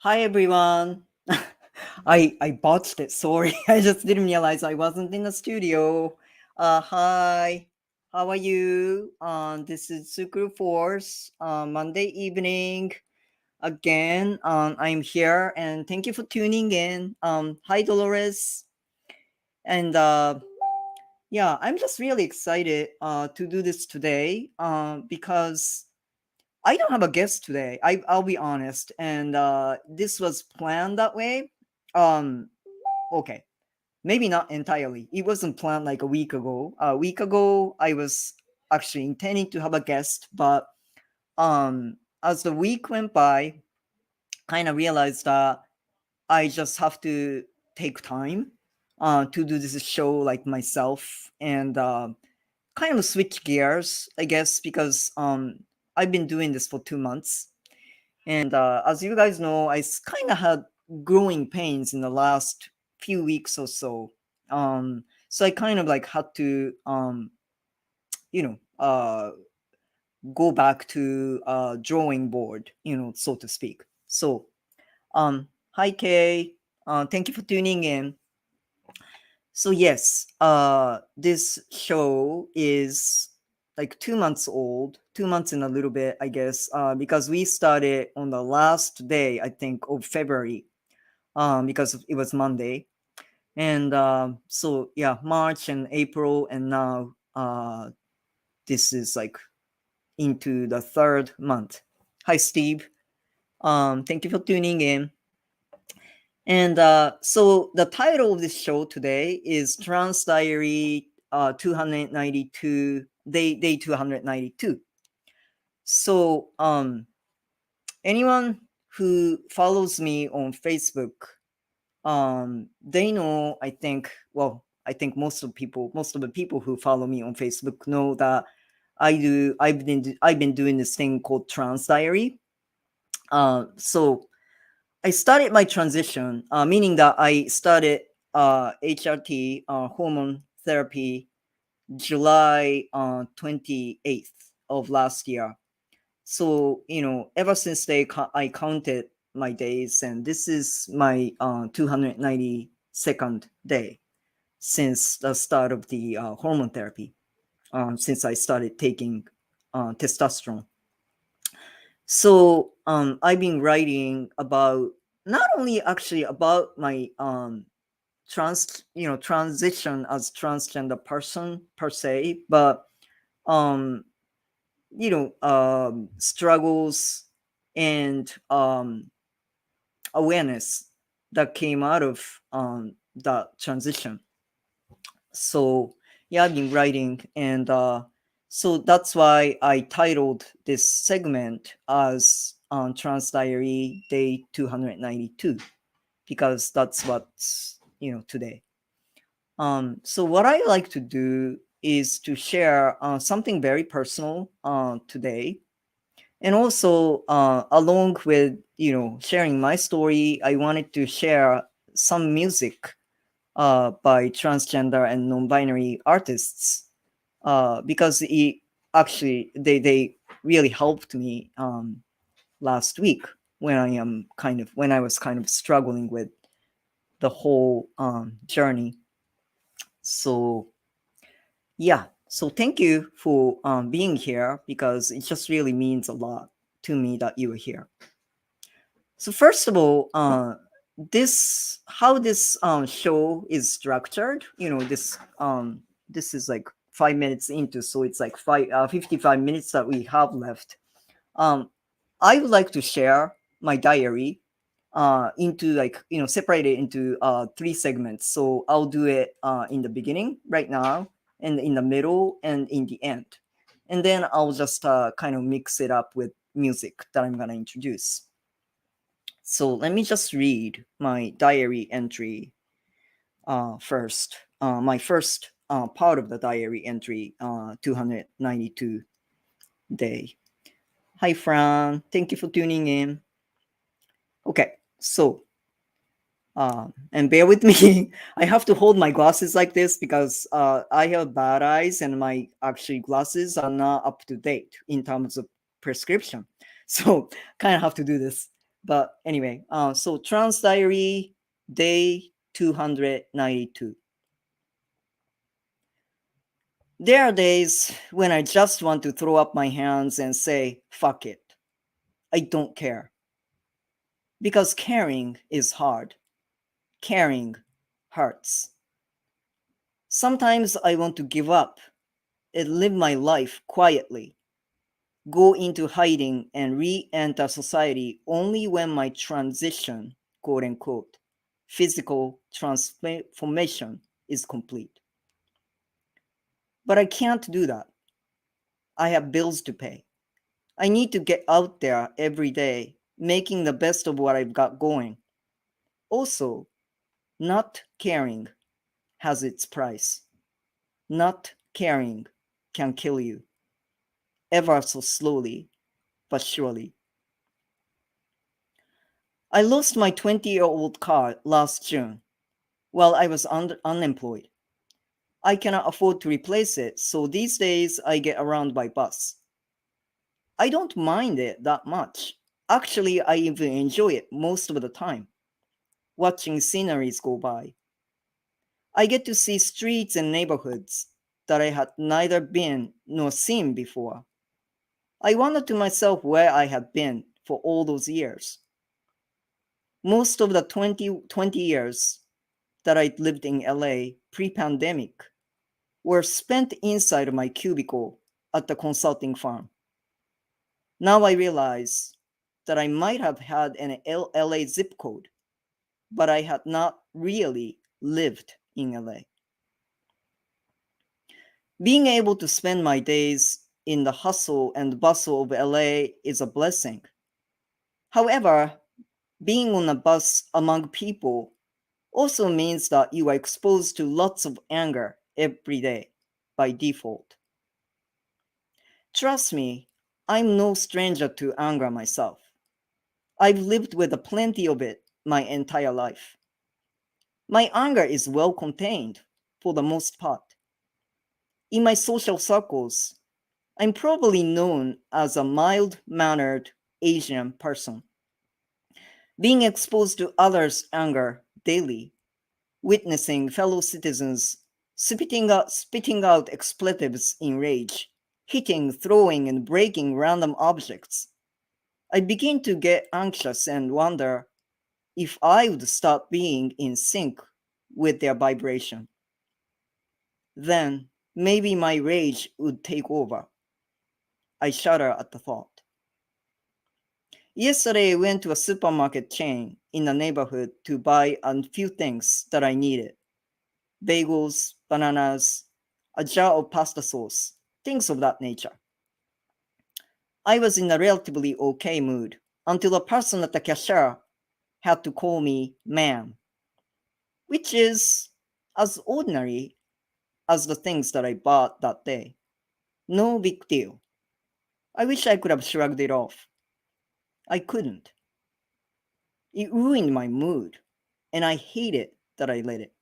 Hi everyone. I botched it. Sorry. I just didn't realize I wasn't in the studio. Hi. How are you? This is Tsukuru Force. Monday evening again. I'm here and thank you for tuning in. Hi Dolores. And yeah, I'm just really excited to do this today because I don't have a guest today. I'll be honest, and this was planned that way. Um, okay, maybe not entirely. It wasn't planned like a week ago. A week ago, I was actually intending to have a guest, but as the week went by, kind of realized that I just have to take time to do this show like myself and kind of switch gears, I guess, because I've been doing this for 2 months. And as you guys know, I kind of had growing pains in the last few weeks or so. So I kind of like had to, you know, go back to drawing board, so to speak. So, hi Kay, thank you for tuning in. So yes, this show is like 2 months old, 2 months and a little bit, I guess, because we started on the last day, I think, of February, because it was Monday. And so yeah, March and April, and now this is like into the third month. Hi, Steve. Thank you for tuning in. And so the title of this show today is Trans Diary 292, day 292. So anyone who follows me on Facebook, they know, I think most of the people who follow me on Facebook know that I've been doing this thing called Trans Diary. So I started my transition, meaning that I started HRT, hormone therapy, July 28th of last year. So, ever since I counted my days, and this is my 292nd day since the start of the hormone therapy, since I started taking testosterone. So I've been writing about not only actually about my transition as transgender person per se, but um, struggles and awareness that came out of that transition. So yeah, I've been writing, and so that's why I titled this segment as Trans Diary Day 292, because that's what's today. So what I like to do is to share something very personal today, and also along with sharing my story, I wanted to share some music by transgender and non-binary artists, because they really helped me last week when I was kind of struggling with the whole journey. So yeah, so thank you for being here, because it just really means a lot to me that you are here. So first of all, this how this show is structured. This is like 5 minutes into, so it's like 55 minutes that we have left. Um, I would like to share my diary into separated into three segments. So I'll do it in the beginning right now, and in the middle, and in the end, and then I'll just kind of mix it up with music that I'm gonna introduce. So let me just read my diary entry first. My first part of the diary entry, 292 day. Hi, Fran. Thank you for tuning in. Okay, so and bear with me. I have to hold my glasses like this because I have bad eyes, and my actually glasses are not up to date in terms of prescription. So kind of have to do this. But anyway, so Trans Diary Day 292. There are days when I just want to throw up my hands and say, fuck it. I don't care. Because caring is hard. Caring hurts. Sometimes I want to give up and live my life quietly, go into hiding and re-enter society only when my transition, quote unquote, physical transformation is complete. But I can't do that. I have bills to pay. I need to get out there every day, making the best of what I've got going. Also, not caring has its price. Not caring can kill you, ever so slowly, but surely. I lost my 20-year-old car last June while I was unemployed. I cannot afford to replace it, so these days I get around by bus. I don't mind it that much. Actually, I even enjoy it most of the time, watching sceneries go by. I get to see streets and neighborhoods that I had neither been nor seen before. I wondered to myself where I had been for all those years. Most of the 20 years that I'd lived in LA pre-pandemic were spent inside my cubicle at the consulting firm. Now I realize that I might have had an LA zip code, but I had not really lived in LA. Being able to spend my days in the hustle and bustle of LA is a blessing. However, being on a bus among people also means that you are exposed to lots of anger every day by default. Trust me, I'm no stranger to anger myself. I've lived with plenty of it my entire life. My anger is well contained for the most part. In my social circles, I'm probably known as a mild-mannered Asian person. Being exposed to others' anger daily, witnessing fellow citizens spitting out expletives in rage, hitting, throwing, and breaking random objects, I begin to get anxious and wonder if I would stop being in sync with their vibration. Then maybe my rage would take over. I shudder at the thought. Yesterday, I went to a supermarket chain in the neighborhood to buy a few things that I needed: bagels, bananas, a jar of pasta sauce, things of that nature. I was in a relatively okay mood until a person at the cashier had to call me ma'am, which is as ordinary as the things that I bought that day. No big deal. I wish I could have shrugged it off. I couldn't. It ruined my mood, and I hated that I let it.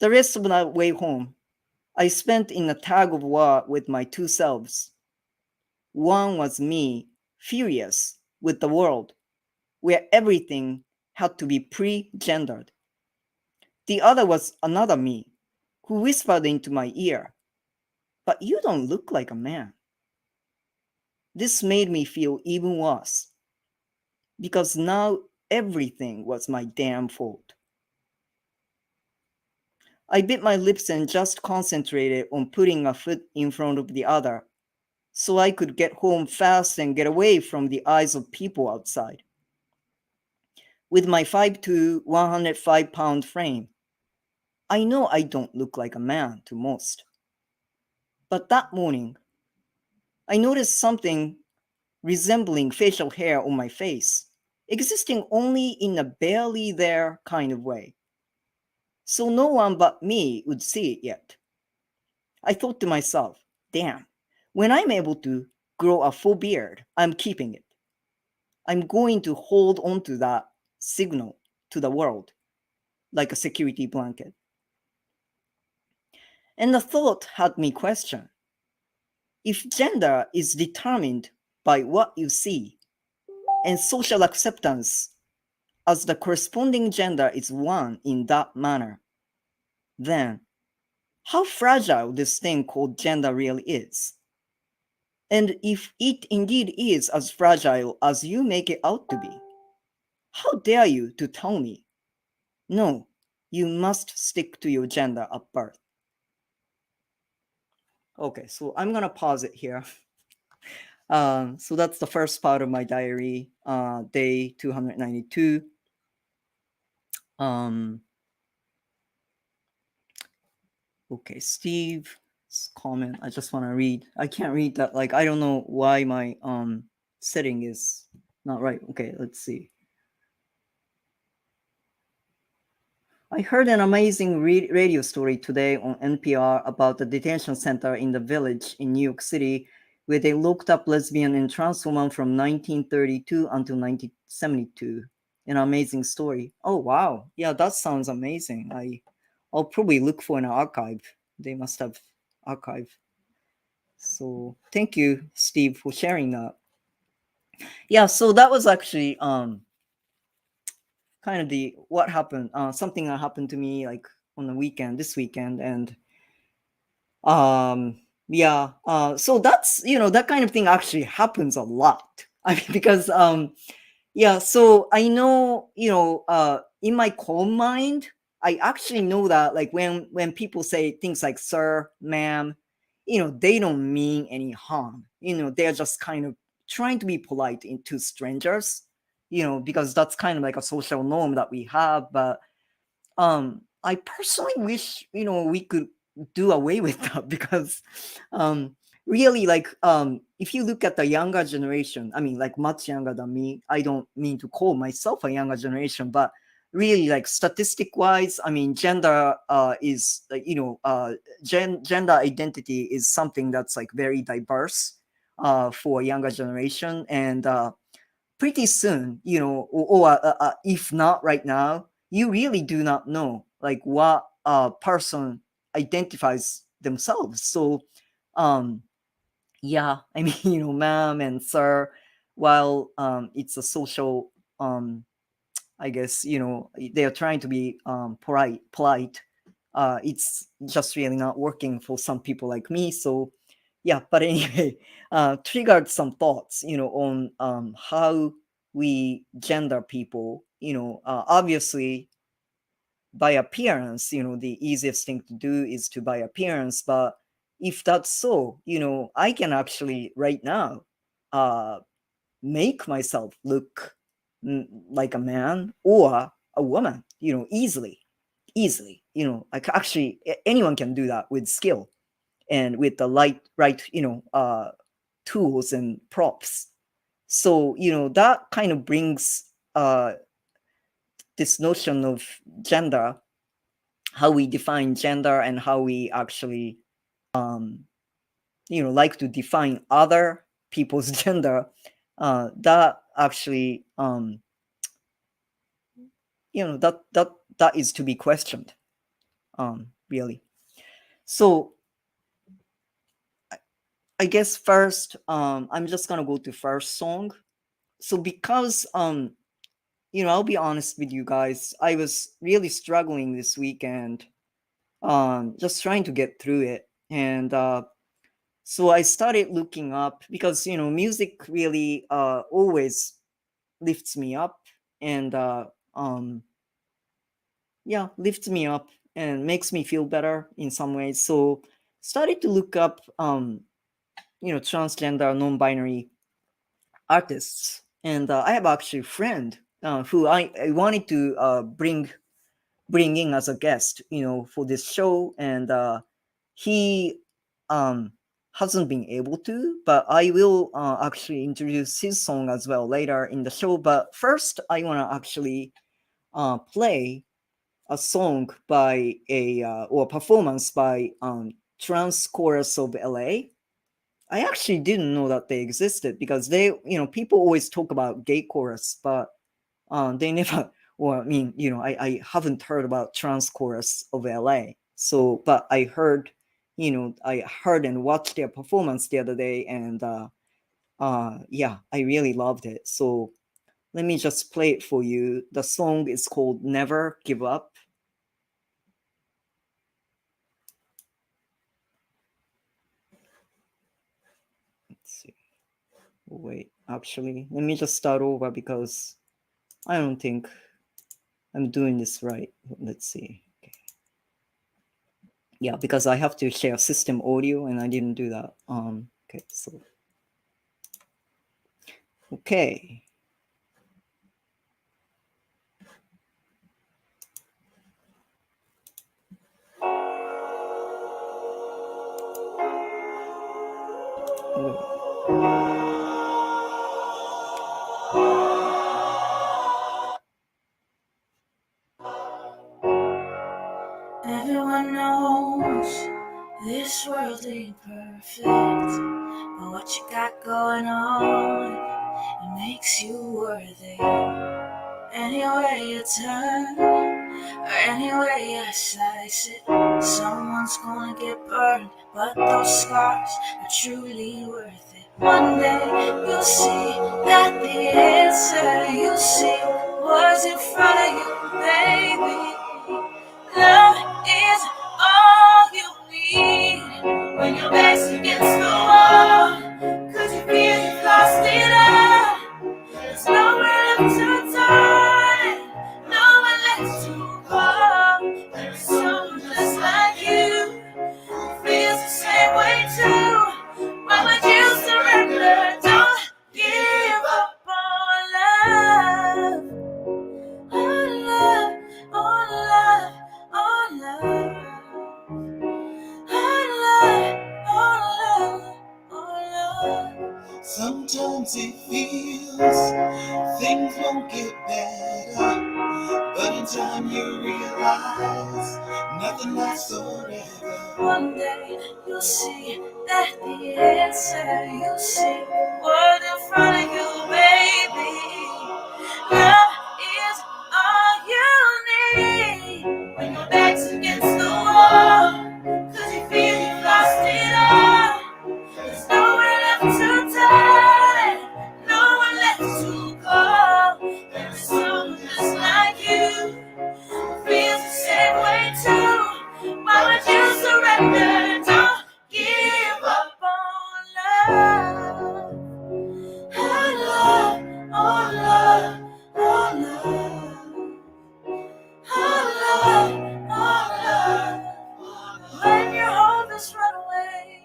The rest of the way home, I spent in a tug of war with my two selves. One was me, furious with the world, where everything had to be pre-gendered. The other was another me, who whispered into my ear, "But you don't look like a man." This made me feel even worse, because now everything was my damn fault. I bit my lips and just concentrated on putting a foot in front of the other so I could get home fast and get away from the eyes of people outside. With my 5'2", 105-pound frame, I know I don't look like a man to most. But that morning, I noticed something resembling facial hair on my face, existing only in a barely there kind of way. So no one but me would see it yet. I thought to myself, damn, when I'm able to grow a full beard, I'm keeping it. I'm going to hold on to that signal to the world like a security blanket. And the thought had me question, if gender is determined by what you see and social acceptance as the corresponding gender is one in that manner, then how fragile this thing called gender really is. And if it indeed is as fragile as you make it out to be, how dare you to tell me, no, you must stick to your gender at birth. Okay, so I'm gonna pause it here. So that's the first part of my diary, day 292. Okay, Steve's comment. I just want to read. I can't read that. Like, I don't know why my setting is not right. Okay, let's see. I heard an amazing radio story today on NPR about the detention center in the Village in New York City, where they locked up lesbian and trans women from 1932 until 1972. An amazing story. Oh wow, yeah, that sounds amazing. I'll probably look for an archive. They must have archive. So thank you, Steve, for sharing that. Yeah, so that was actually kind of the what happened, something that happened to me like on the weekend, this weekend, and yeah, so that's, that kind of thing actually happens a lot. I mean, because yeah, so I know, in my calm mind, I actually know that like when people say things like sir, ma'am, they don't mean any harm. They're just kind of trying to be polite to strangers, because that's kind of like a social norm that we have. But I personally wish, we could do away with that because really, like, if you look at the younger generation, I mean, like much younger than me, I don't mean to call myself a younger generation, but really, like, statistic wise, I mean, gender is like, gender identity is something that's like very diverse for a younger generation. And pretty soon, or if not right now, you really do not know like what a person identifies themselves. So yeah, I mean, ma'am and sir, while it's a social, I guess, they are trying to be polite, it's just really not working for some people like me. So yeah, but anyway, triggered some thoughts, on how we gender people. Obviously, by appearance, the easiest thing to do is to by appearance. But if that's so, I can actually right now uh, make myself look like a man or a woman, easily, easily. Like actually, anyone can do that with skill and with the right, tools and props. So that kind of brings this notion of gender, how we define gender, and how we actually like to define other people's gender. That actually that is to be questioned, really. So I guess first, I'm just gonna go to first song. So because I'll be honest with you guys, I was really struggling this weekend, just trying to get through it. And so I started looking up because music really always lifts me up, and yeah, lifts me up and makes me feel better in some ways. So started to look up transgender, non-binary artists. And I have actually a friend who I wanted to bring in as a guest, for this show. And he hasn't been able to, but I will actually introduce his song as well later in the show. But first, I want to actually play a song by or performance by Trans Chorus of LA. I actually didn't know that they existed because people always talk about gay chorus, but they never, or I mean, I haven't heard about Trans Chorus of LA. So, but I heard and watched their performance the other day, and yeah, I really loved it. So Let me just play it for you. The song is called Never Give Up. Let's see. Wait, actually, let me just start over because I don't think I'm doing this right. Let's see. Okay. Yeah, because I have to share system audio and I didn't do that. Okay, so okay. Everyone knows this world ain't perfect, but what you got going on, it makes you worthy. Any way you turn, or any way you slice it, someone's gonna get burned, but those scars are truly worth it. One day you'll see that the answer you seek was in front of you, baby. Love is all you need when your back's against the wall, 'cause you feel you've lost it all. There's nowhere left to turn, nowhere left to go. There's someone just like you who feels the same way too. Why would you surrender? Don't give up on love. On love, on love, on love. On love, on love, on love. Sometimes it feels things won't get better, but in time you realize nothing lasts forever. One day you'll see that the answer you seek was in front of you, baby. Love is all you need when your back's against the wall, 'cause you feel you've lost it all. There's nowhere left to turn, nowhere left to go. There's someone just like you who feels the same way too. Why would you surrender? Don't give up on love. On love, on love, on love. On love, on love. When your hope is run away,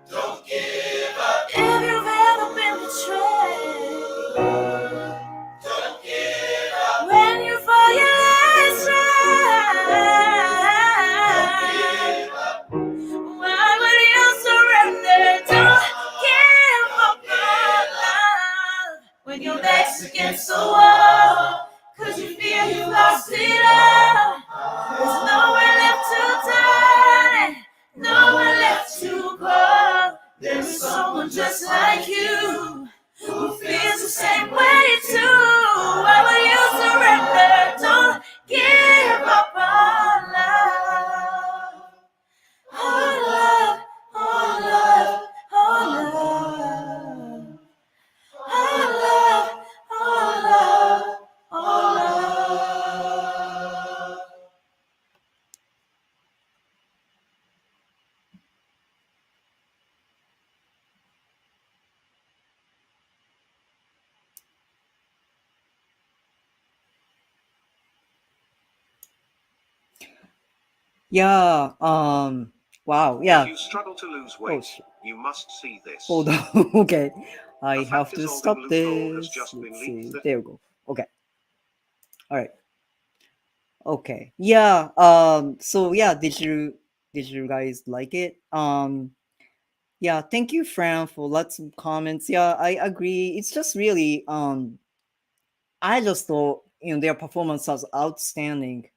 don't give up. If you've ever been betrayed, don't give up. When you fall your last ride, don't give up. Why would you surrender? Don't give up on love. When your back's against the wall, 'cause you feel you lost it all. There's nowhere left to turn, nowhere left to go. There's someone just like you who feels the same way too. Why will you surrender? Don't give up on love. On love, on love, on love. On love, on love, on love. Yeah, wow, yeah. If you struggle to lose Oh, weight, you must see this. hold on. Okay, I A have to fat-dissolving stop loophole has this. just been Let's see. leaked that- There we go. Okay. All right. Okay. Yeah. So yeah, did you guys like it? Yeah. Thank you, Fran, for lots of comments. Yeah, I agree. It's just really I just thought their performance was outstanding.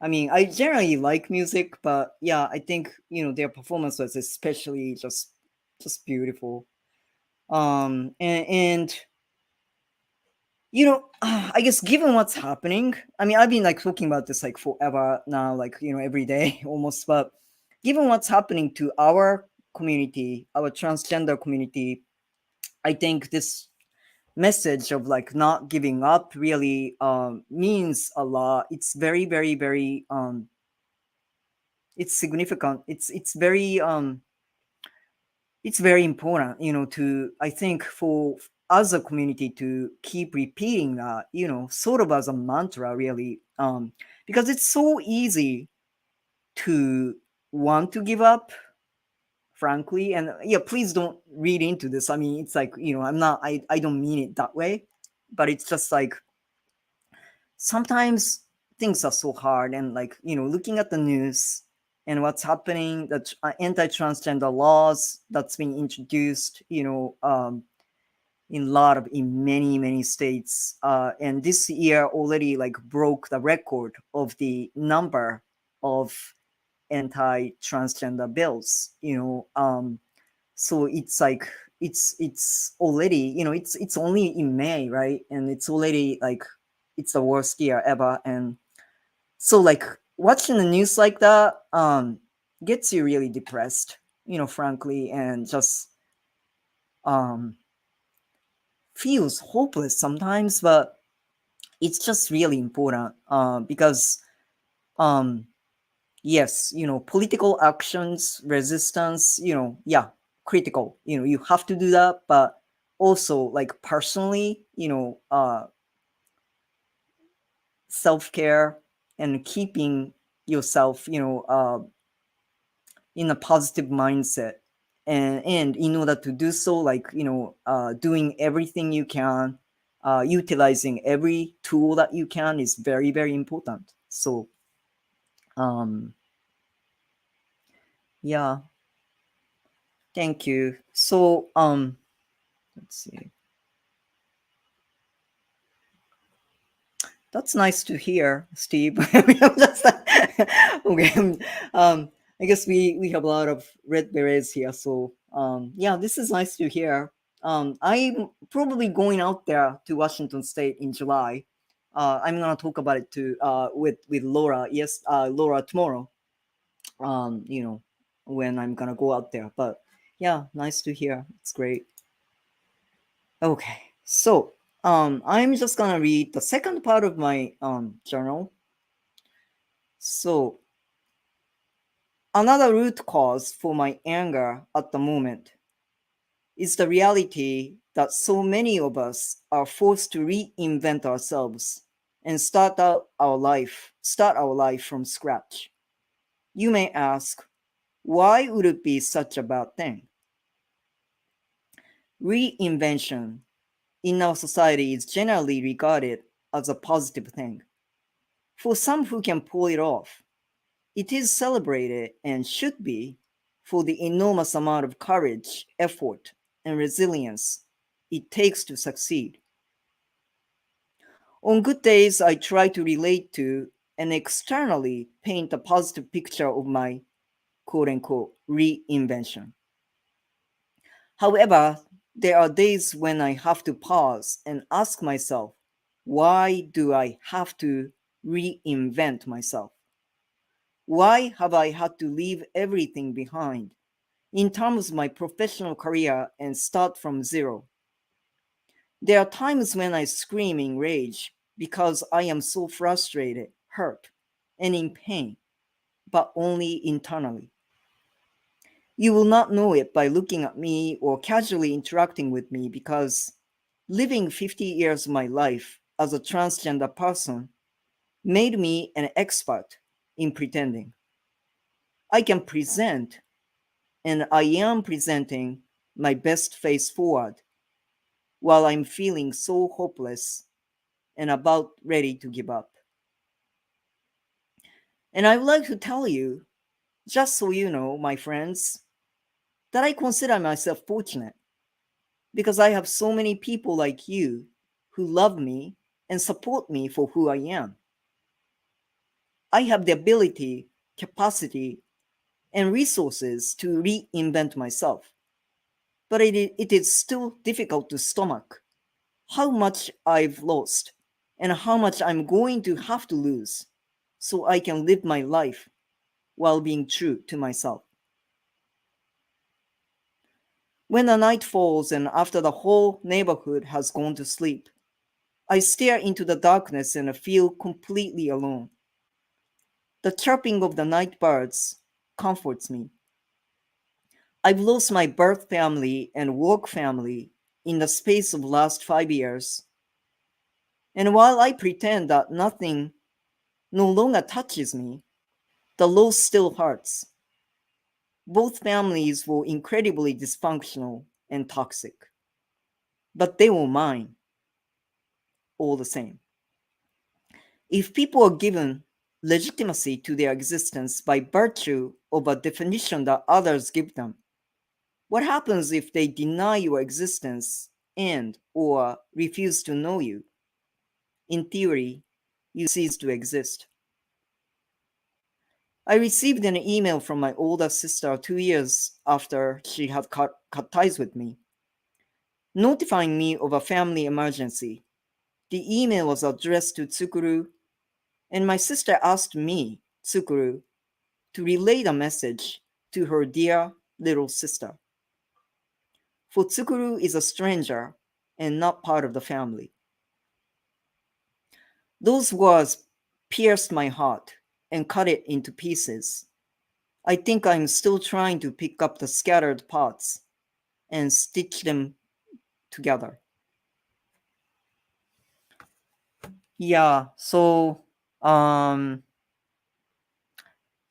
I mean, I generally like music, but yeah, I think their performance was especially just beautiful. And I guess given what's happening, I mean, I've been like talking about this like forever now, like every day almost. But given what's happening to our community, our transgender community, I think this message of like not giving up really means a lot. It's very, very, very it's significant. It's very important, to, I think, for as a community to keep repeating that, sort of as a mantra, really, because it's so easy to want to give up, frankly. And yeah, please don't read into this. I mean, it's like, I don't mean it that way, but it's just like sometimes things are so hard, and like, looking at the news and what's happening, that anti-transgender laws that's being introduced, in many, many states, and this year already like broke the record of the number of anti-transgender bills, so it's like it's already, it's only in May, right? And it's already like it's the worst year ever. And so like watching the news like that gets you really depressed, frankly, and just um feels hopeless sometimes. But it's just really important, because um yes, political actions, resistance, yeah, critical, you have to do that. But also like personally, self-care and keeping yourself, in a positive mindset. And in order to do so, like, doing everything you can, utilizing every tool that you can is very, very important. So um yeah, thank you. So let's see. That's nice to hear, Steve. We have just okay. I guess we have a lot of red berets here, so yeah, this is nice to hear. I'm probably going out there to Washington State in July. I'm gonna talk about it to with Laura. Yes, Laura tomorrow. When I'm gonna go out there. But yeah, nice to hear. It's great. Okay, so I'm just gonna read the second part of my journal. So, another root cause for my anger at the moment is the reality that so many of us are forced to reinvent ourselves and start our life from scratch. You may ask, why would it be such a bad thing? Reinvention in our society is generally regarded as a positive thing. For some who can pull it off, it is celebrated and should be for the enormous amount of courage, effort, and resilience it takes to succeed. On good days, I try to relate to and externally paint a positive picture of my quote unquote reinvention. However, there are days when I have to pause and ask myself, why do I have to reinvent myself? Why have I had to leave everything behind in terms of my professional career and start from zero? There are times when I scream in rage because I am so frustrated, hurt, and in pain, but only internally. You will not know it by looking at me or casually interacting with me, because living 50 years of my life as a transgender person made me an expert in pretending. I can present, and I am presenting my best face forward while I'm feeling so hopeless and about ready to give up. And I would like to tell you, just so you know, my friends, that I consider myself fortunate because I have so many people like you who love me and support me for who I am. I have the ability, capacity, and resources to reinvent myself, but it is still difficult to stomach how much I've lost and how much I'm going to have to lose so I can live my life while being true to myself. When the night falls and after the whole neighborhood has gone to sleep, I stare into the darkness and feel completely alone. The chirping of the night birds comforts me. I've lost my birth family and work family in the space of last 5 years. And while I pretend that nothing no longer touches me, the loss still hurts. Both families were incredibly dysfunctional and toxic, but they were mine all the same. If people are given legitimacy to their existence by virtue of a definition that others give them, what happens if they deny your existence and or refuse to know you? In theory, you cease to exist. I received an email from my older sister 2 years after she had cut ties with me, notifying me of a family emergency. The email was addressed to Tsukuru, and my sister asked me, Tsukuru, to relay the message to her dear little sister. For Tsukuru is a stranger and not part of the family. Those words pierced my heart and cut it into pieces. I think I'm still trying to pick up the scattered parts and stitch them together. Yeah, so um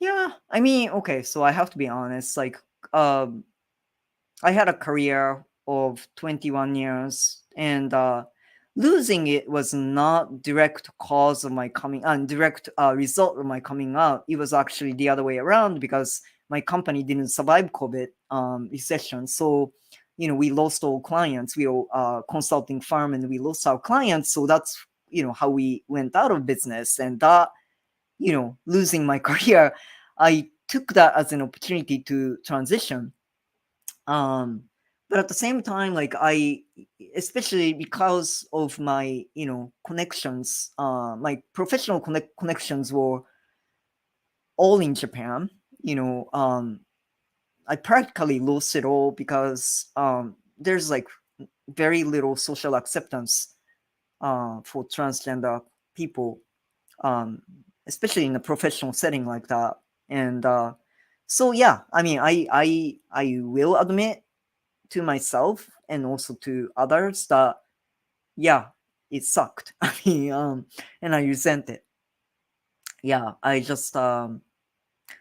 yeah, I mean, okay, so I have to be honest, like um I had a career of 21 years, and losing it was not direct cause of my coming direct result of my coming out. It was actually the other way around because my company didn't survive COVID recession. So, we lost all clients. We were a consulting firm and we lost our clients. So that's, how we went out of business. And that, losing my career, I took that as an opportunity to transition. um but at the same time, like, I, especially because of my, connections, my professional connections were all in Japan. you know um I practically lost it all because there's like very little social acceptance for transgender people, um especially in a professional setting like that. And so yeah, I mean, I will admit to myself and also to others that, yeah, it sucked. I mean, and I resent it. Yeah, I just I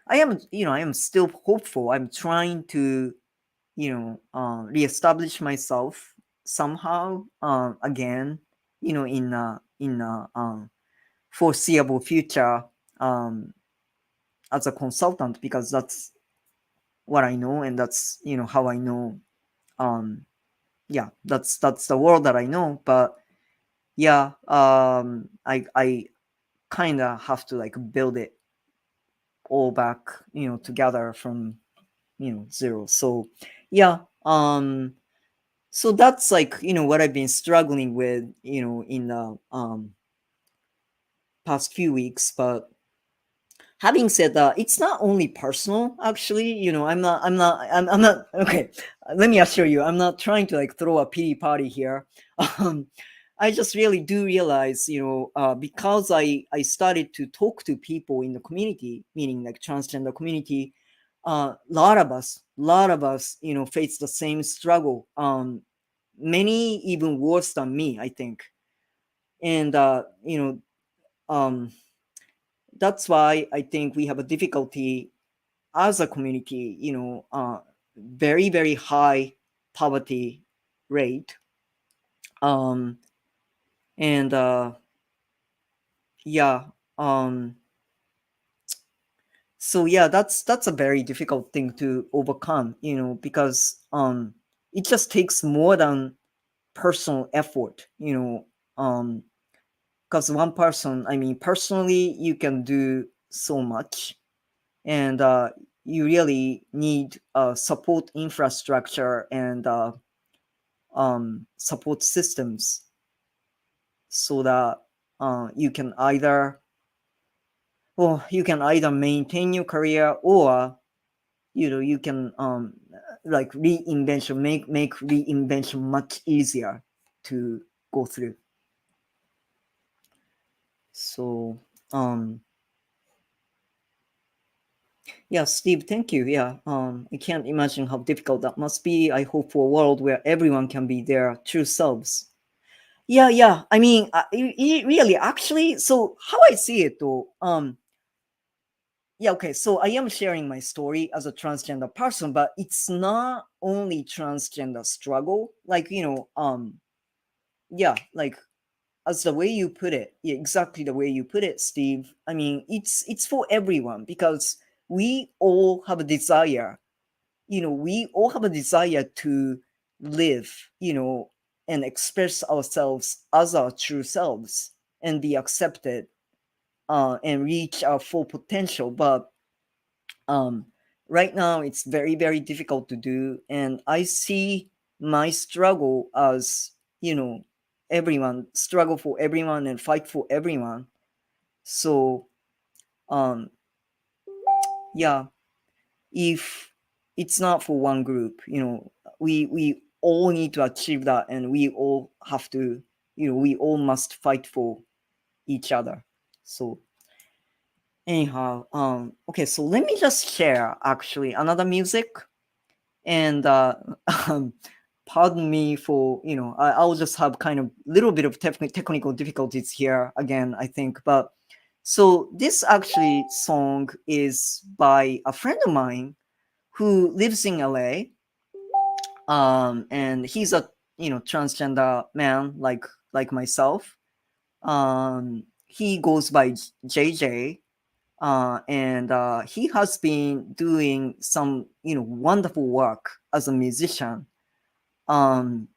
am still hopeful. I'm trying to, reestablish myself somehow, again, in foreseeable future, um as a consultant, because that's what I know, and that's, how I know. um yeah, that's the world that I know. But yeah, I kind of have to like build it all back, together from, zero. So yeah, so that's like, what I've been struggling with, in the past few weeks. But having said that, it's not only personal. Actually, I'm not okay. Let me assure you, I'm not trying to like throw a pity party here. um I just really do realize, because I started to talk to people in the community, meaning like transgender community. A lot of us, face the same struggle, many even worse than me, I think. And um that's why I think we have a difficulty as a community, very, very high poverty rate. Um, and yeah, um, so yeah, that's a very difficult thing to overcome, because it just takes more than personal effort, because one person, I mean, personally, you can do so much. And you really need support infrastructure and support systems, so that you can either, well, you can either maintain your career, or you can like reinvention, make reinvention much easier to go through. So yeah, Steve, thank you. Yeah, I can't imagine how difficult that must be. I hope for a world where everyone can be their true selves. Yeah. I mean, really, actually, so how I see it though, yeah, okay. So I am sharing my story as a transgender person, but it's not only transgender struggle. Like, yeah, like as the way you put it, yeah, exactly the way you put it, Steve. I mean, it's for everyone because we all have a desire. We all have a desire to live, and express ourselves as our true selves and be accepted, and reach our full potential. But um, right now, it's very, very difficult to do. And I see my struggle as, everyone, struggle for everyone and fight for everyone. So, um, yeah, if it's not for one group, we all need to achieve that, and we all have to, we all must fight for each other. So anyhow, okay, so let me just share actually another music. And um, pardon me for, I'll just have kind of little bit of technical difficulties here again, I think. But so this actually song is by a friend of mine who lives in LA, and he's a, transgender man like myself. He goes by JJ, and he has been doing some, wonderful work as a musician. And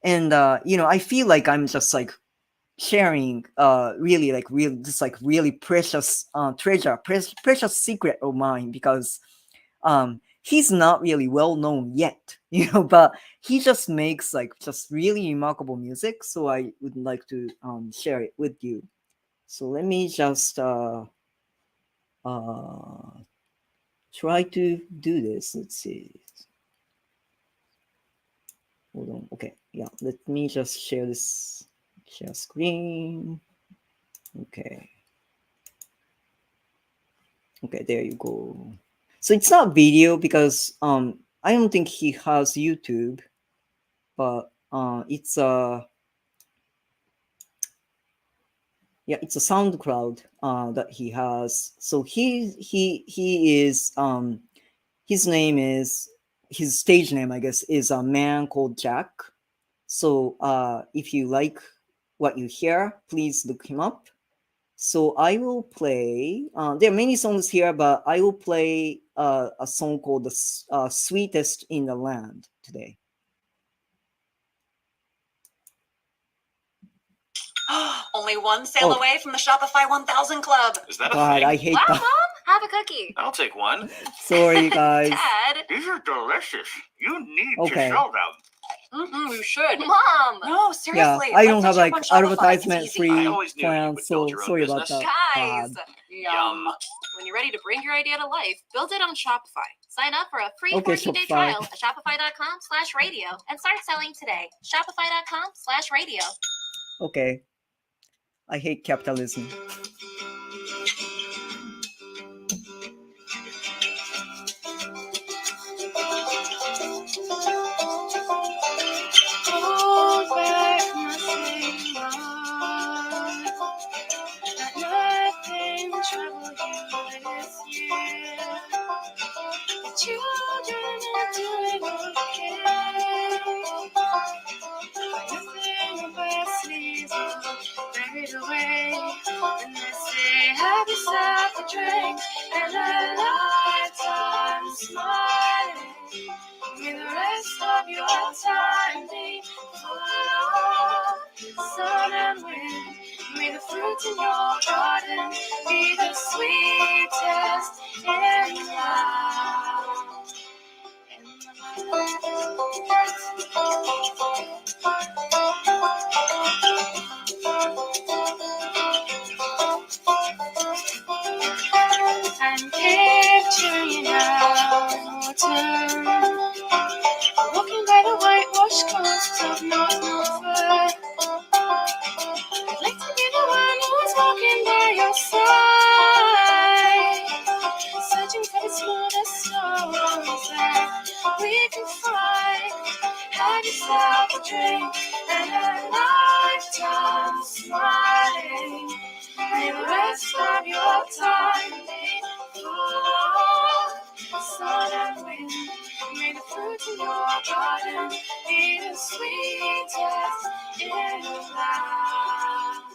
I feel like I'm just like sharing, really like real this like really precious treasure, precious secret of mine, because he's not really well known yet, but he just makes like just really remarkable music. So I would like to share it with you. So let me just uh try to do this. Let's see. Hold on. Okay. Yeah. Let me just share this. Share screen. Okay. Okay. There you go. So it's not video because I don't think he has YouTube, but it's a yeah, it's a SoundCloud that he has. So he is his name is, his stage name, I guess, is a man called Jack. So if you like what you hear, please look him up. So I will play. There are many songs here, but I will play a song called "The Sweetest in the Land" today. Only one sale away from the Shopify 1000 Club. Is that a God, thing? I hate Wow, that. Mom, have a cookie. I'll take one. Sorry, guys. Dad. These are delicious. You need Okay. to sell them. You should. Mom. No, Yeah, seriously. I don't let's have set you up like on Shopify. It's advertisement easy. free I always knew you plans, would so build your own sorry about business. that. Guys, God. yum. When you're ready to bring your idea to life, build it on Shopify. Sign up for a free Okay, 14-day Shopify. trial at shopify.com/radio and start selling today. Shopify.com/radio. Okay. I hate capitalism. Hold back nothing more. Let nothing trouble you this year. The children are doing okay. Nothing but season buried away. And they say, have yourself a drink and a lifetime smiling. May the rest of your time be full of sun and wind. May the fruits in your garden be the sweetest in life. I'm picturing autumn of north Norfolk. I'd like to be the one who's walking by your side, searching for the smoothest stories that we can find. Have yourself a drink and a lifetime smiling. May the rest of your time be full of sun and wind. May the fruits in your garden be the sweetest in life.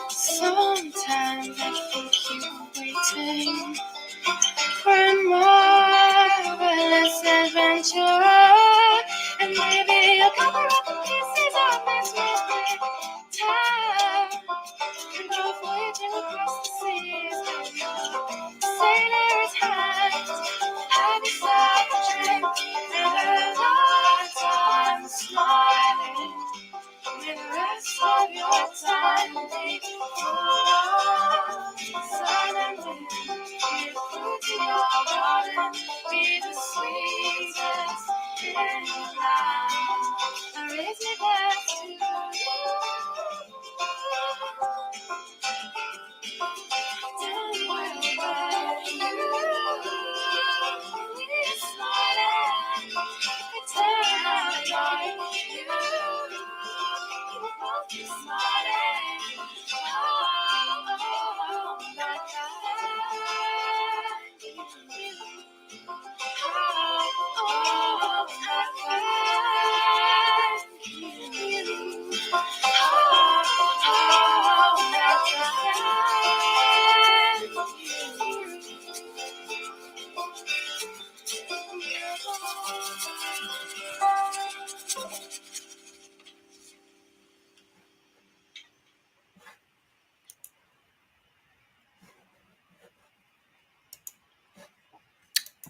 Sometimes I think you're waiting for a marvelous adventure, and maybe a couple of pieces of this mystic time, and go voyaging across the seas with your sailor's hat. Have yourself a drink and a lifetime smiling. May the rest of your time be full of sun and wind. May the fruits in your garden be the sweetest in life. I raise my glass to you. Tell me where you need smiling. Pretend I'm not you. You both be smiling. Oh, my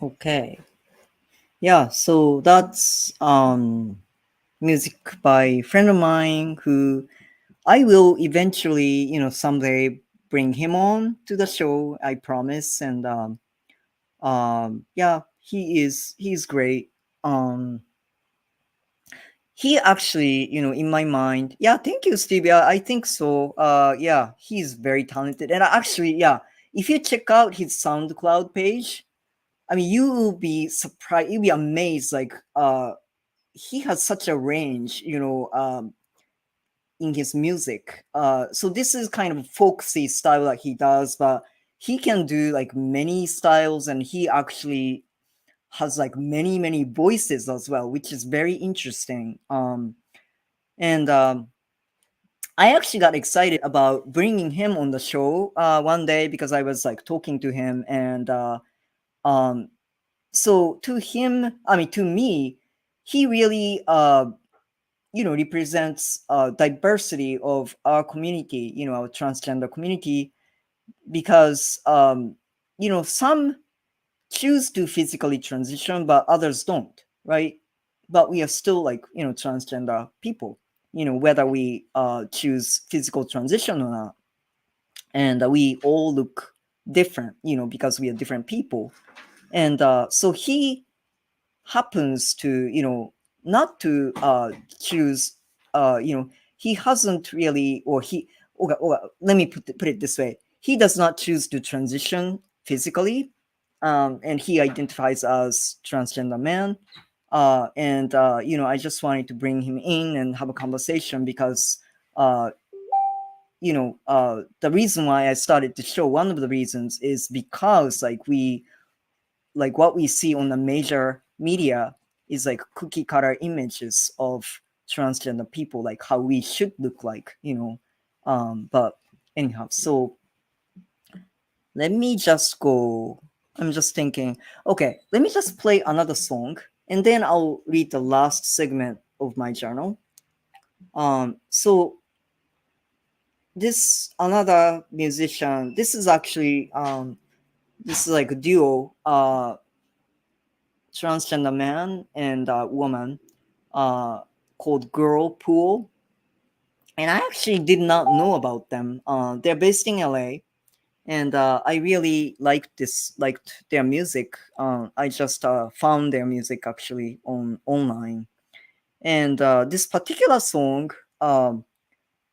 Okay. Yeah, so that's music by a friend of mine who I will eventually, someday bring him on to the show, I promise. And yeah, he's great. Um he actually, in my mind, yeah, thank you, Steve. Yeah, I think so. Yeah, he's very talented. And actually, yeah, if you check out his SoundCloud page, I mean, you will be surprised, you'll be amazed. Like, he has such a range, in his music. So this is kind of folksy style that he does, but he can do like many styles, and he actually has like many voices as well, which is very interesting. And I actually got excited about bringing him on the show one day because I was like talking to him, and um, so to him, I mean to me, he really represents diversity of our community, our transgender community, because some choose to physically transition, but others don't, right? But we are still like transgender people, whether we choose physical transition or not, and we all look different, because we are different people. And so he happens to not to choose, he hasn't really, or he, or let me put it this way, he does not choose to transition physically, and he identifies as transgender man, and I just wanted to bring him in and have a conversation because uh, the reason why I started the show, one of the reasons is because like what we see on the major media is like cookie cutter images of transgender people, like how we should look like, but anyhow, so let me just go, I'm just thinking, okay, let me just play another song and then I'll read the last segment of my journal. So this another musician, this is actually this is like a duo, transgender man and woman, called Girl Pool. and I actually did not know about them. They're based in LA, and I really liked their music. I just found their music actually on online, and this particular song,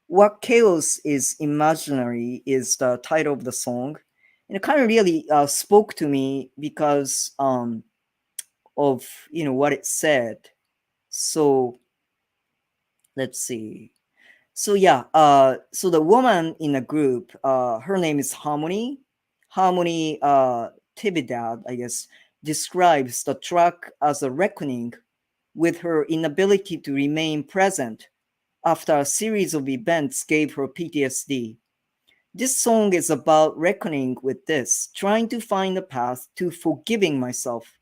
"What Chaos Is Imaginary," is the title of the song, and it kind of really spoke to me because of what it said. So let's see. So yeah, so the woman in the group, her name is Harmony. Harmony Tibidad, I guess, describes the track as a reckoning with her inability to remain present after a series of events gave her PTSD. This song is about reckoning with this, trying to find a path to forgiving myself,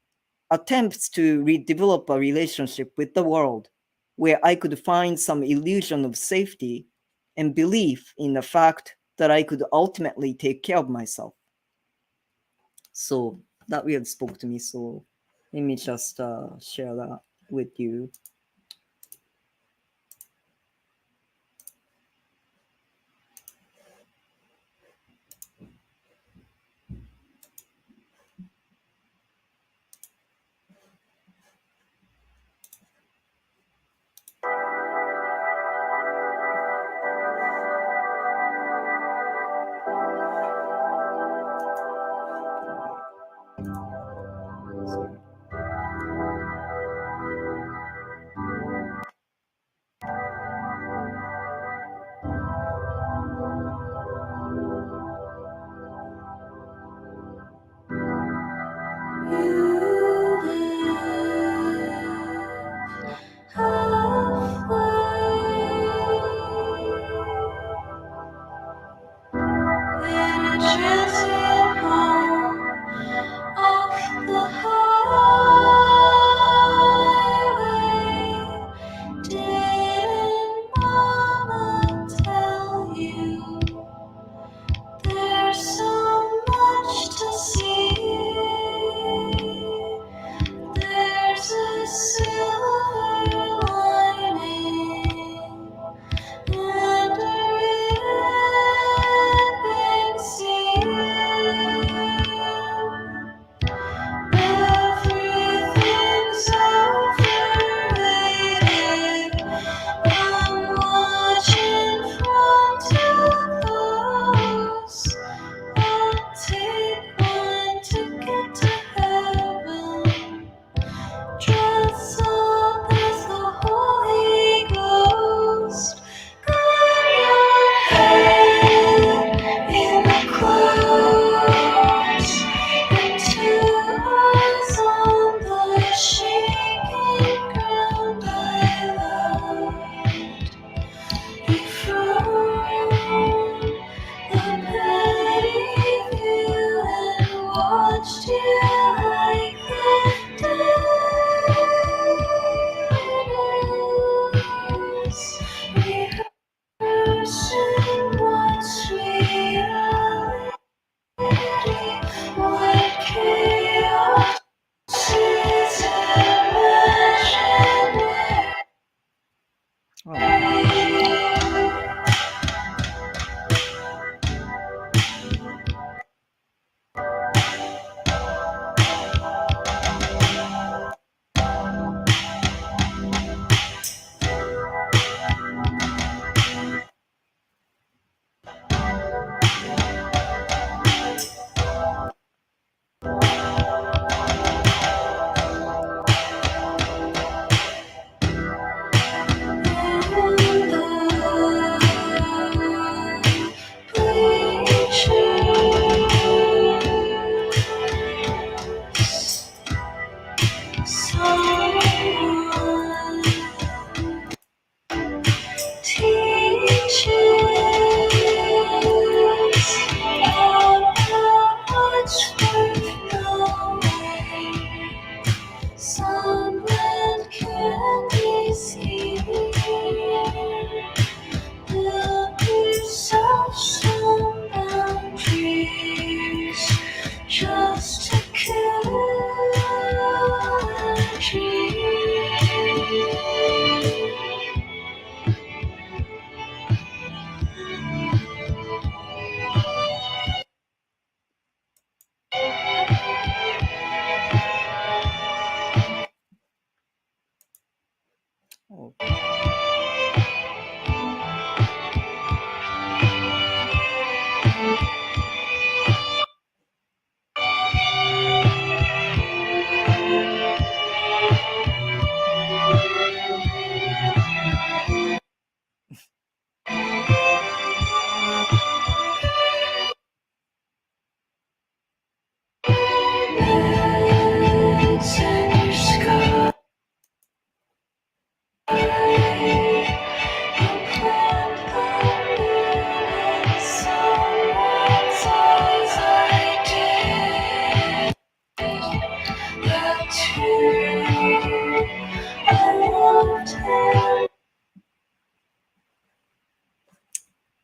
attempts to redevelop a relationship with the world where I could find some illusion of safety and belief in the fact that I could ultimately take care of myself. So that really spoke to me. So let me just share that with you. You live halfway in a transient home off the highway. Didn't Mama tell you there's so much to see? There's a silver lining and a ripping seam. Everything's overrated. I'm watching from too close. I'll take one to get to heaven. Dress up as the Holy Ghost. Got your head in the clouds, and two eyes on the shaking ground I loved. You frowned the petty view and watched you like the days. Rehearsing what's reality, what chaos is imaginary. Oh.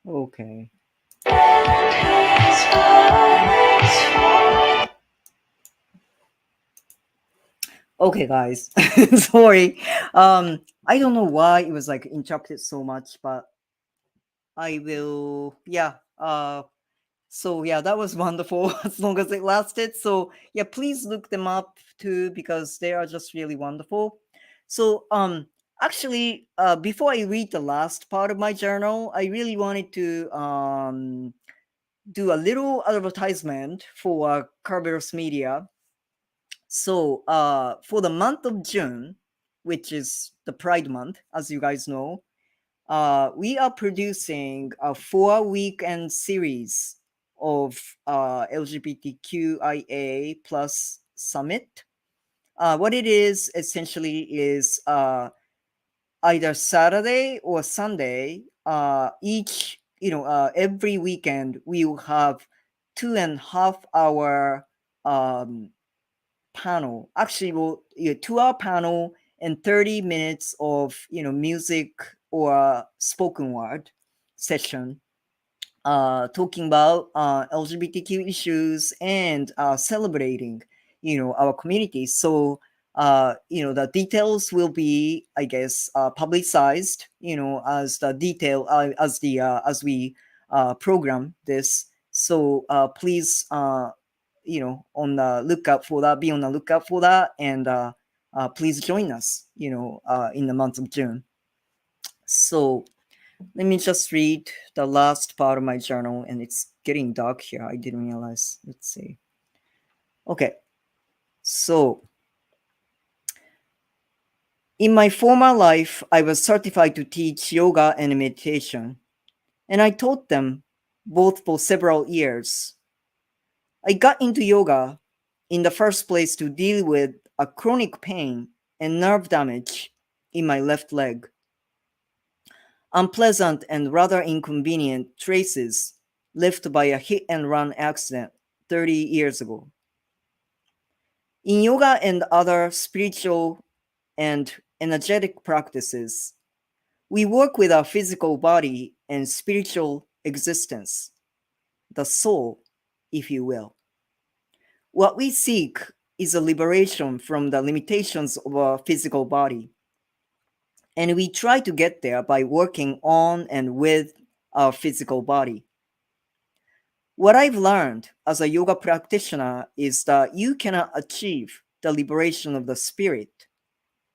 Okay. His voice for Okay, guys. Sorry. I don't know why it was like interrupted so much, but I will. Yeah. So yeah, that was wonderful as long as it lasted. So yeah, please look them up too because they are just really wonderful. So actually before I read the last part of my journal, I really wanted to do a little advertisement for Carver's Media. So for the month of June, which is the Pride month, as you guys know, we are producing a 4 weekend series of LGBTQIA plus summit. What it is essentially is either Saturday or Sunday. Every weekend we will have 2.5 hour um, panel. Actually, well, 2 hour panel and 30 minutes of music or spoken word session, talking about LGBTQ issues and celebrating, our community. So, the details will be, I guess, publicized, as the detail as we program this. So please, on the lookout for that. Be on the lookout for that, and please join us. In the month of June. So let me just read the last part of my journal, and it's getting dark here. I didn't realize. Let's see. Okay, so in my former life, I was certified to teach yoga and meditation, and I taught them both for several years. I got into yoga in the first place to deal with a chronic pain and nerve damage in my left leg. Unpleasant and rather inconvenient traces left by a hit and run accident 30 years ago. In yoga and other spiritual and energetic practices, we work with our physical body and spiritual existence, the soul, if you will. What we seek is a liberation from the limitations of our physical body. And we try to get there by working on and with our physical body. What I've learned as a yoga practitioner is that you cannot achieve the liberation of the spirit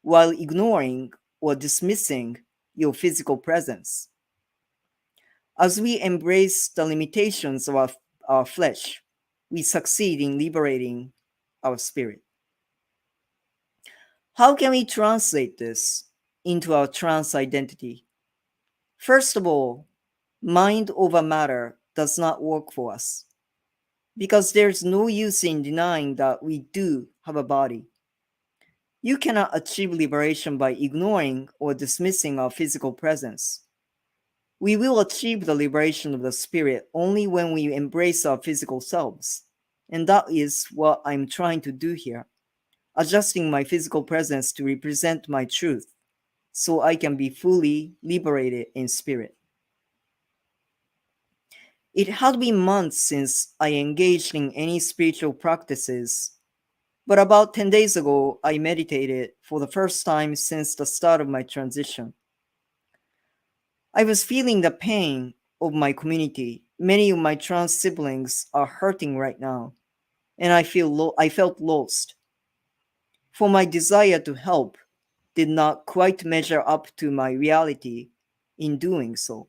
while ignoring or dismissing your physical presence. As we embrace the limitations of our flesh, we succeed in liberating our spirit. How can we translate this into our trans identity? First of all, mind over matter does not work for us because there's no use in denying that we do have a body. You cannot achieve liberation by ignoring or dismissing our physical presence. We will achieve the liberation of the spirit only when we embrace our physical selves. And that is what I'm trying to do here, adjusting my physical presence to represent my truth so I can be fully liberated in spirit. It had been months since I engaged in any spiritual practices, but about 10 days ago, I meditated for the first time since the start of my transition. I was feeling the pain of my community. Many of my trans siblings are hurting right now, and I felt lost. For my desire to help did not quite measure up to my reality in doing so.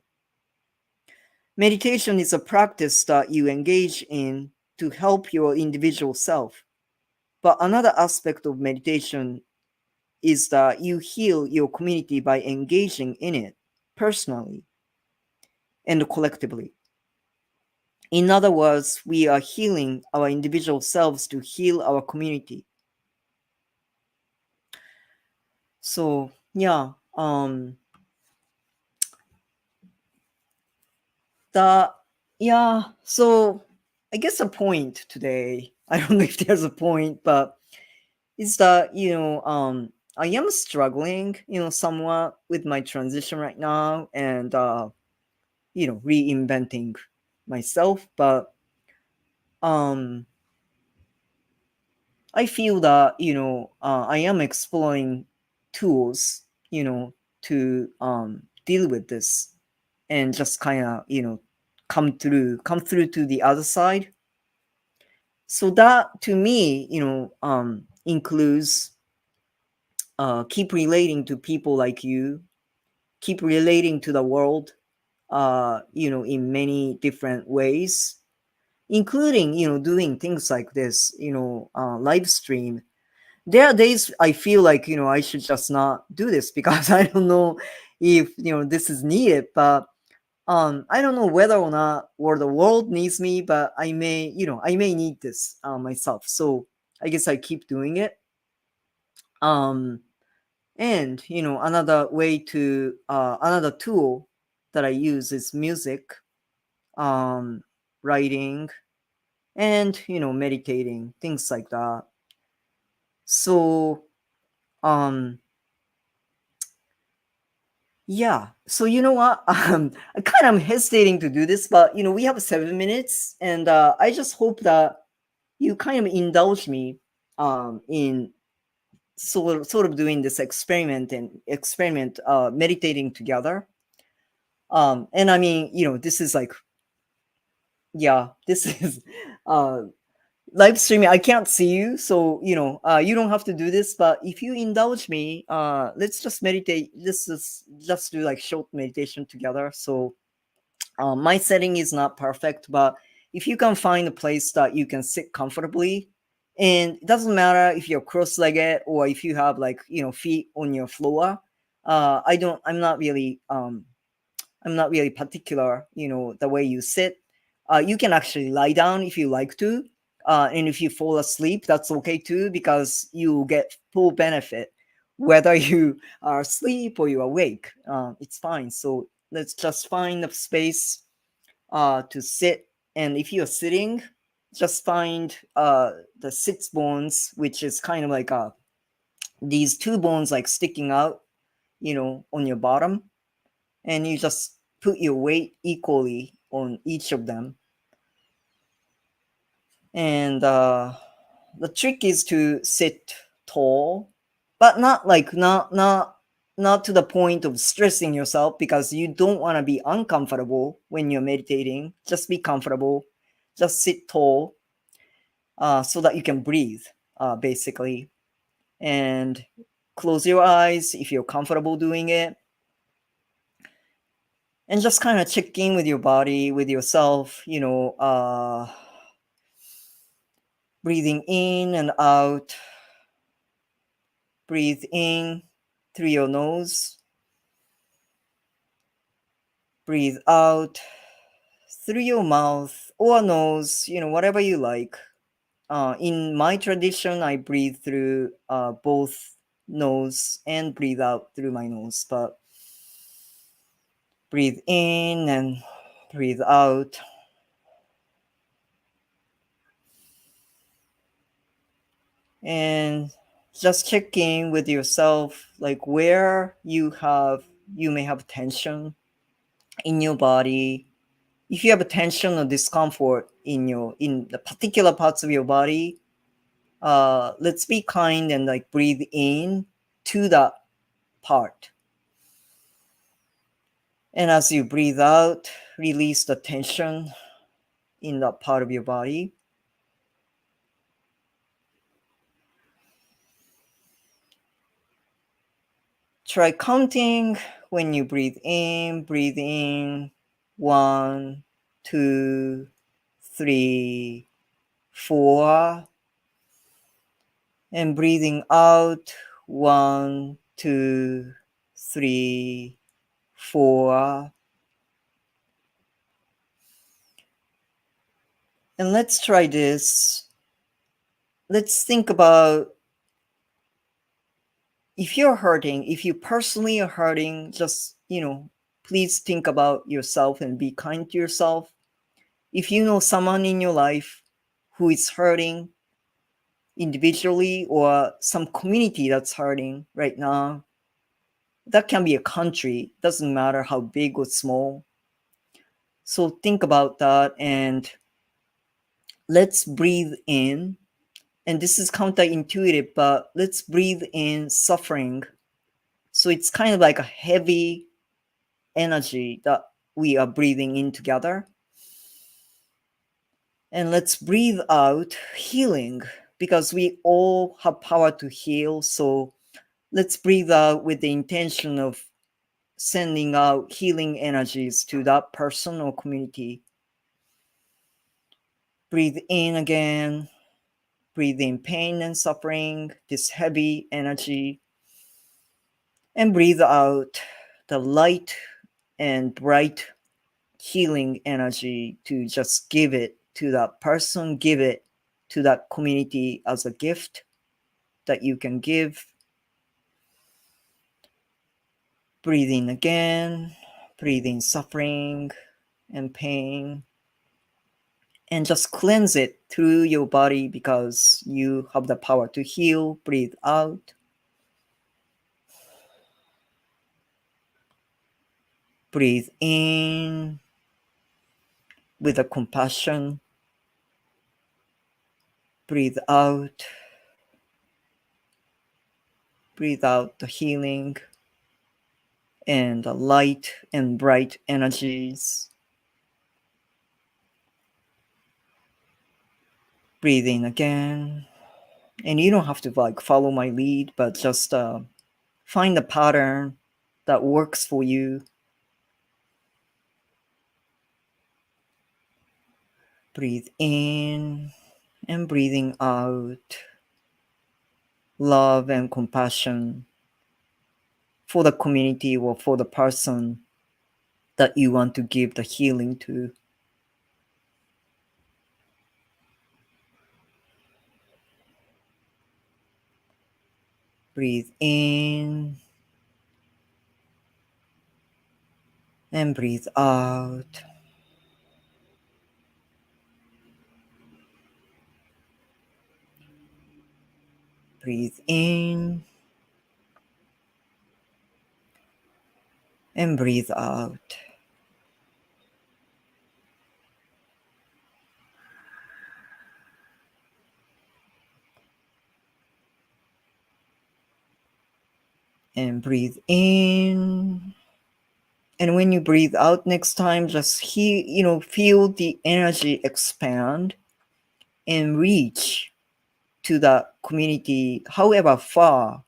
Meditation is a practice that you engage in to help your individual self. But another aspect of meditation is that you heal your community by engaging in it personally and collectively. In other words, we are healing our individual selves to heal our community. So, yeah, the so I guess a point today. I don't know if there's a point, but is that I am struggling, somewhat with my transition right now, and reinventing myself, but um I feel that I am exploring tools, to deal with this, and just kind of come through to the other side. So that to me, includes keep relating to people like you, keep relating to the world, in many different ways, including doing things like this, live stream. There are days I feel like I should just not do this because I don't know if this is needed, but I don't know whether or not or the world needs me, but I may need this myself, so I guess I keep doing it. um and another tool that I use is music, um writing, and meditating, things like that. So um yeah. So you know what? I kind of am hesitating to do this, but we have 7 minutes, and I just hope that you kind of indulge me in sort of doing this experiment, meditating together. And I mean, this is like, yeah, this is uh live streaming. I can't see you, so you don't have to do this, but if you indulge me, let's just meditate. Let's just do like short meditation together. So my setting is not perfect, but if you can find a place that you can sit comfortably, and it doesn't matter if you're cross-legged or if you have like feet on your floor. I'm not really particular, the way you sit. You can actually lie down if you like to. And if you fall asleep, that's okay too, because you get full benefit. Whether you are asleep or you're awake, it's fine. So let's just find a space to sit. And if you're sitting, just find the sits bones, which is kind of like these two bones like sticking out, on your bottom, and you just put your weight equally on each of them. And the trick is to sit tall, but not to the point of stressing yourself, because you don't want to be uncomfortable when you're meditating. Just be comfortable. Just sit tall, so that you can breathe, basically. And close your eyes if you're comfortable doing it, and just kind of check in with your body, with yourself, breathing in and out. Breathe in through your nose, breathe out through your mouth or nose, whatever you like. In my tradition, I breathe through both nose and breathe out through my nose, but breathe in and breathe out. And just check in with yourself, like where you may have tension in your body. If you have tension or discomfort in the particular parts of your body, let's be kind and like breathe in to that part. And as you breathe out, release the tension in that part of your body. Try counting when you breathe in. Breathe in 1, 2, 3, 4. And breathing out 1, 2, 3, 4. And let's try this. Let's think about, if you're hurting, if you personally are hurting, just, please think about yourself and be kind to yourself. If you know someone in your life who is hurting individually, or some community that's hurting right now, that can be a country, doesn't matter how big or small. So think about that and let's breathe in. And this is counterintuitive, but let's breathe in suffering. So it's kind of like a heavy energy that we are breathing in together. And let's breathe out healing because we all have power to heal. So let's breathe out with the intention of sending out healing energies to that person or community. Breathe in again. Breathe in pain and suffering, this heavy energy. And breathe out the light and bright healing energy to just give it to that person, give it to that community as a gift that you can give. Breathing again, breathing suffering and pain, and just cleanse it through your body because you have the power to heal. Breathe out. Breathe in with a compassion. Breathe out. Breathe out the healing and the light and bright energies. Breathe in again. And you don't have to like follow my lead, but just find a pattern that works for you. Breathe in and breathing out. Love and compassion for the community or for the person that you want to give the healing to. Breathe in and breathe out. Breathe in and breathe out. And breathe in. And when you breathe out next time, just feel the energy expand and reach to the community, however far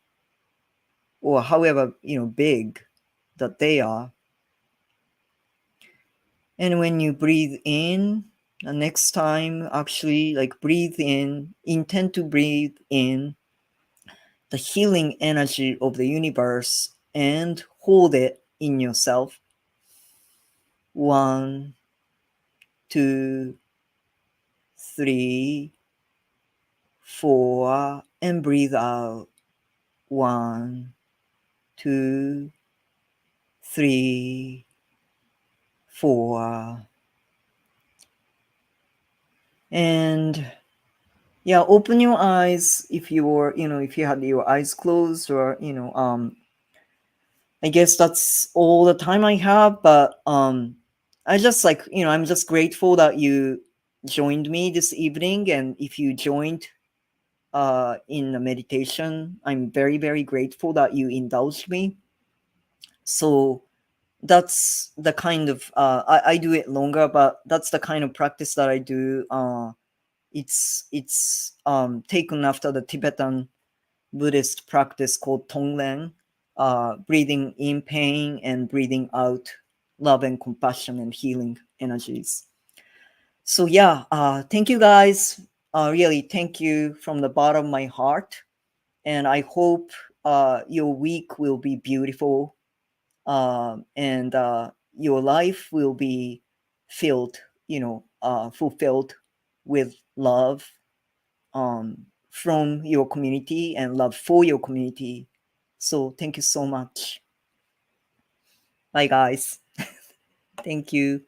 or however big that they are. And when you breathe in, the next time, actually, like breathe in, intend to breathe in the healing energy of the universe and hold it in yourself. 1, 2, 3, 4, and breathe out. 1, 2, 3, 4. And yeah, open your eyes if if you had your eyes closed, or I guess that's all the time I have, but I just I'm just grateful that you joined me this evening. And if you joined in the meditation, I'm very, very grateful that you indulged me. So that's the kind of I do it longer, but that's the kind of practice that I do. It's taken after the Tibetan Buddhist practice called Tonglen, breathing in pain and breathing out love and compassion and healing energies. So yeah, thank you guys. Really, thank you from the bottom of my heart. And I hope your week will be beautiful, and your life will be filled, fulfilled with love from your community and love for your community. So thank you so much. Bye, guys. Thank you.